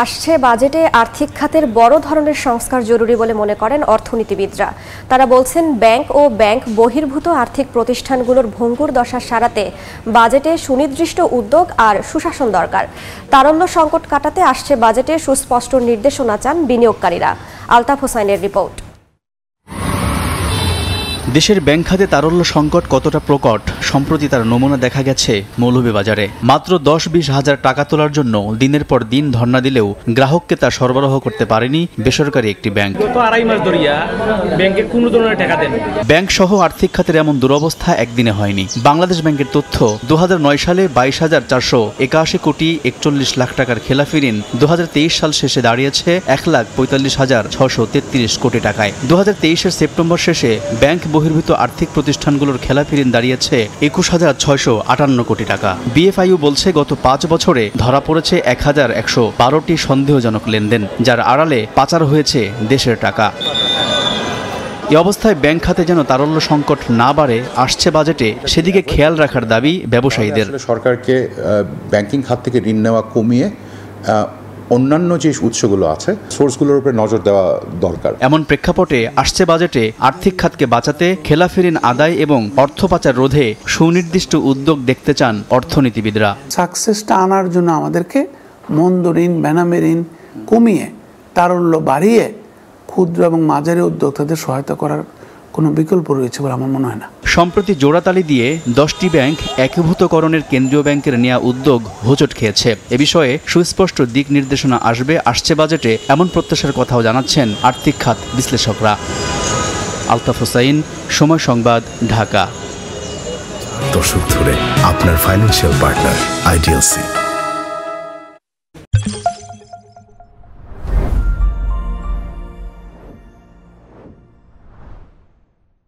আসছে বাজেটে আর্থিক খাতের বড় ধরনের সংস্কার জরুরি বলে মনে করেন অর্থনীতিবিদরা। তারা বলছেন ব্যাংক ও ব্যাংক বহির্ভূত আর্থিক প্রতিষ্ঠানগুলোর ভঙ্গুর দশা সারাতে বাজেটে সুনির্দিষ্ট উদ্যোগ আর সুশাসন দরকার। তারল্য সংকট কাটাতে আসছে বাজেটে সুস্পষ্ট নির্দেশনা চান বিনিয়োগকারীরা। আলতাফ হোসাইনের রিপোর্ট। দেশের ব্যাংক খাতে তারল্য সংকট কতটা প্রকট সম্প্রতি তার নমুনা দেখা গেছে মৌলভীবাজারে। মাত্র 10-20 হাজার টাকা তোলার জন্য দিনের পর দিন ধর্ণা দিলেও গ্রাহককে তা সরবরাহ করতে পারেনি বেসরকারি একটি ব্যাংক। ব্যাংক সহ আর্থিক খাতের এমন দুরবস্থা একদিনে হয়নি। বাংলাদেশ ব্যাংকের তথ্য, 2009 সালে 22,481 কোটি 41 লাখ টাকার খেলাফি ঋণ 2023 সাল শেষে দাঁড়িয়েছে 1,45,633 কোটি টাকায়। 2023-এর সেপ্টেম্বর শেষে ব্যাংক বহির্ভূত আর্থিক প্রতিষ্ঠানগুলোর খেলাপি ঋণ দাঁড়িয়েছে 21,658 কোটি টাকা। বিএফআইইউ বলছে গত 5 বছরে ধরা পড়েছে 1,112টি সন্দেহজনক লেনদেন, যার আড়ালে পাচার হয়েছে দেশের টাকা। এ অবস্থায় ব্যাংক খাতে যেন তারল্য সংকট না বাড়ে আসছে বাজেটে সেদিকে খেয়াল রাখার দাবি ব্যবসায়ীদের। সরকারকে ব্যাংকিং খাত থেকে ঋণ নেওয়া কমিয়ে অন্যান্য যে উৎসগুলো আছে সোর্সগুলোর উপরে নজর দেওয়া দরকার। এমন প্রেক্ষাপটে আসছে বাজেটে আর্থিক খাতকে বাঁচাতে খেলাফি ঋণ আদায় এবং অর্থ পাচার রোধে সুনির্দিষ্ট উদ্যোগ দেখতে চান অর্থনীতিবিদরা। সাকসেসটা আনার জন্য আমাদেরকে মন্দ ঋণ, বেনামী ঋণ কমিয়ে তারল্য বাড়িয়ে ক্ষুদ্র এবং মাঝারি উদ্যোক্তাদের সহায়তা করার কোনো বিকল্প রয়েছে বলে আমার মনে হয় না। সম্প্রতি জোড়াতালি দিয়ে 10টি ব্যাংক একীভূতকরণের কেন্দ্রীয় ব্যাংকের নেওয়া উদ্যোগ হোঁচট খেয়েছে। এ বিষয়ে সুস্পষ্ট দিক নির্দেশনা আসছে বাজেটে, এমন প্রত্যাশার কথাও জানাচ্ছেন আর্থিক খাত বিশ্লেষকরা। আলতাফ হোসাইন, সময় সংবাদ, ঢাকা। দশক ধরে আপনার ফাইন্যান্সিয়াল পার্টনার আইডিএলসি।